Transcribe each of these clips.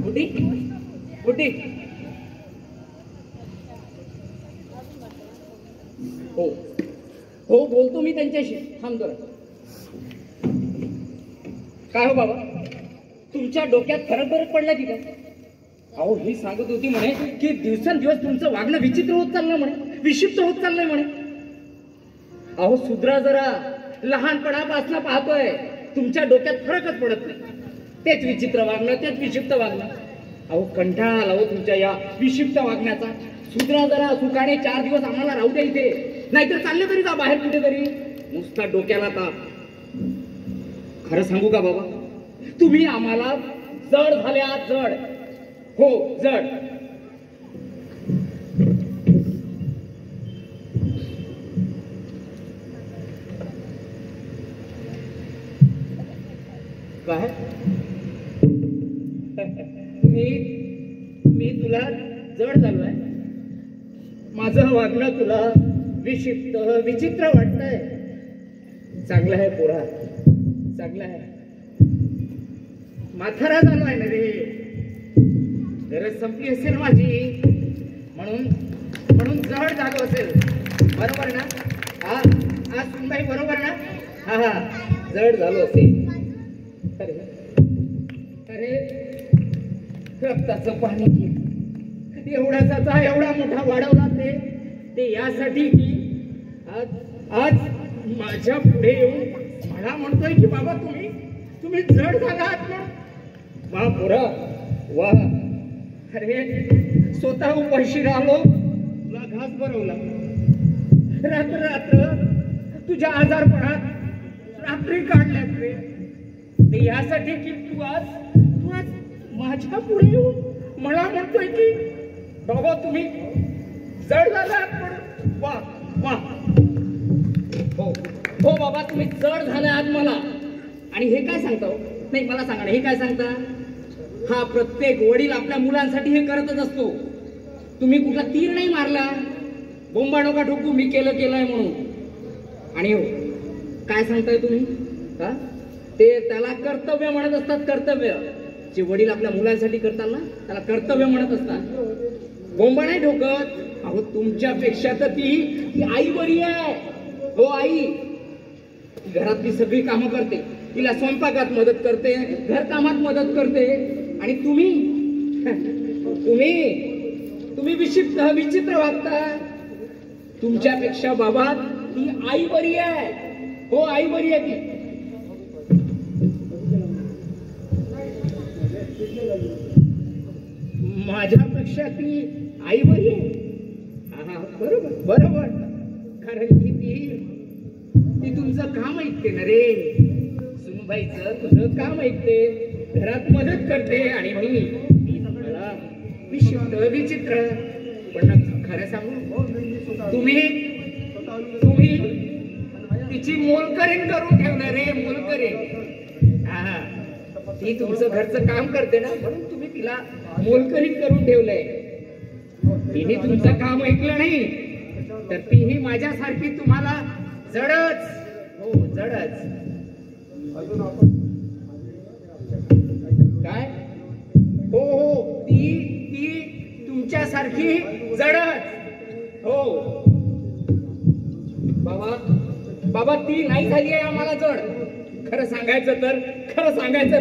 बुड्डी बुड्डी हो हो बोलतो मी त्यांच्याशी. थांब जरा. काय हो बाबा, तुमच्या डोक्यात फरक पडला की काय? अहो ही सांगत होती म्हणे की दिवसेंदिवस तुमचं वागणं विचित्र होत चाललं म्हणे, विक्षिप्त होत चाललंय म्हणे. अहो सुधरा जरा, लहानपणापासून पाहतोय तुमच्या डोक्यात फरकच पडत नाही. तेच विचित्र वागणं, तेच विक्षिप्त वागणं. अहो कंटाळा आला हो तुमच्या या विक्षिप्त वागण्याचा. सुधरा जरा, सुखाने 4 दिवस आम्हाला राहू द्या इथे, नाहीतर चालले तरी जा बाहेर कुठेतरी. नुसता डोक्याला ताप. खरं सांगू का बाबा, तुम्ही आम्हाला जड झाल्या, जड. हो जड. काय मी तुला जड झालोय? माझं वागणं तुला विक्षिप्त विचित्र वाटतंय? चांगलं आहे पोरा, चांगलं आहे. म्हातारा झालोय ना रे, गरज संपली असेल माझी, म्हणून जड झालो असेल. बरोबर ना? हा हा सुनबाई बरोबर ना? हा हा जड झालो असेल. अरे रक्ताचं पाणी की एवढा मोठा वाढवला ते यासाठी की आज माझ्या पुढे येऊन मला म्हणतोय की बाबा तुम्ही जड झाला आहात ना. वा पोरा वा. अरे स्वतः उपाशी राहिलो, तुला घास भरवला. रात्र तुझ्या आजारपणात रात्री काढल्यात रे. ते यासाठी की तू आज माझ्या पुढे येऊन मला म्हणतोय की बाबा तुम्ही जड झालात. वा वा. हो बाबा तुम्ही जड झाले आहात मला. आणि हे काय सांगता? नाही मला सांगा ना, हे काय सांगता? हा प्रत्येक वडील आपल्या मुलांसाठी हे करतच असतो. तुम्ही कुठला तीर नाही मारला, बोंबा नका ठोकू मी केलंय म्हणून. आणि हो काय सांगताय तुम्ही? हा ते त्याला कर्तव्य म्हणत असतात. कर्तव्य जे वडील आपल्या मुलांसाठी करतात ना, त्याला कर्तव्य म्हणत असतात. बोंबा नाही ठोकत. अहो तुमच्यापेक्षा तर ती आई बरी आहे. हो आई घरातली सगळी कामं करते, तिला स्वयंपाकात मदत करते, घरकामात मदत करते. आणि तुम्ही विक्षिप्त विचित्र वागता. तुमच्यापेक्षा बाबा ती आई बरी आहे. हो आई बरी आहे ती. माझ्यापेक्षा ती आई बरी आहे. हा बरोबर. कारण की ती तुमचं काम ऐकते ना रे. सुनबाईचं तुझं काम ऐकते, घरात मदत करते. आणि मी मला विचित्र विचित्र. पण खरं सांगू, तुम्ही तिची मोलकरीण करून ठेवलं रे. मोलकरीण. हा ती तुमचं घरचं काम करते ना, म्हणून तुम्ही तिला मोलकरीण करून ठेवलंय. तिने तुमचं काम ऐकलं नाही तर तीही माझ्यासारखी तुम्हाला जडच. हो जडच. काय? हो ती तुमच्यासारखी जडच. हो बाबा ती नाही झाली आहे आम्हाला जड. खरं सांगायचं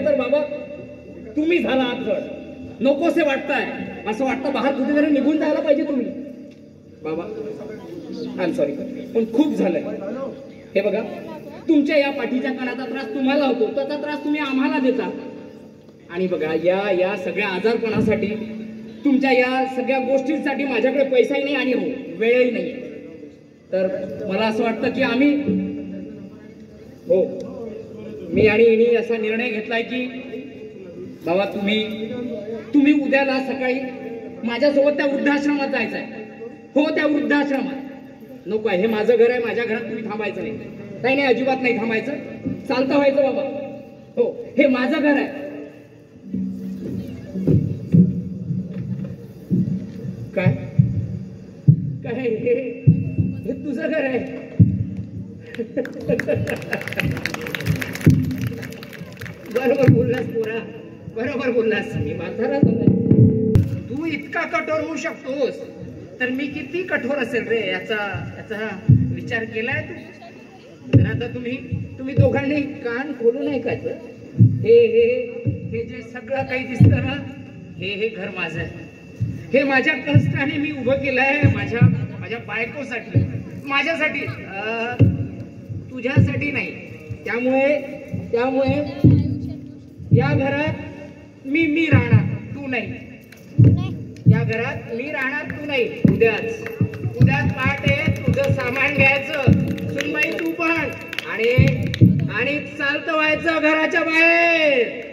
तर बाबा तुम्ही झाला आहात जड. नकोसे वाटताय, असं वाटतं बाहेर कुठेतरी निघून जायला पाहिजे तुम्ही. बाबा आय एम सॉरी पण खूप झालंय. हे बघा तुमच्या या पाठीच्या कणाचा त्रास तुम्हाला होतो, त्याचा त्रास तुम्ही आम्हाला देता. आणि बघा या सगळ्या आजारपणासाठी, तुमच्या या सगळ्या गोष्टींसाठी माझ्याकडे पैसाही नाही आणि हो वेळही नाही. तर मला असं वाटतं की मी आणि इनी असा निर्णय घेतलाय की बाबा तुम्ही उद्याला सकाळी माझ्यासोबत त्या वृद्धाश्रमात जायचंय. हो त्या वृद्धाश्रमात. नको आहे, हे माझं घर आहे, माझ्या घरात तुम्ही थांबायचं नाही. नाही अजिबात नाही थांबायचं, चालतं व्हायचं बाबा. हो हे माझं घर आहे. काय काय हे तुझं घर आहे? बरोबर बोललास पोरा. बरोबर बोललास, मी म्हातारा झालोय. तू इतका कठोर होऊ शकतोस तर मी किती कठोर असेल रे याचा विचार केलाय तू? तर आता तुम्ही दोघांनी कान खोलून ऐकायचं. हे जे सगळं काही दिसतं ना, हे घर माझं आहे. हे माझ्या कष्टाने मी उभं केलंय, माझ्या बायकोसाठी, माझ्यासाठी, तुझ्यासाठी नाही. त्यामुळे या घरात मी राहणार, तू नाही. या घरात मी राहणार, तू नाही. उद्याच पहाटे तुझं सामान घ्यायचं, सुनबाई तू पण, आणि चालतं व्हायचं घराच्या बाहेर.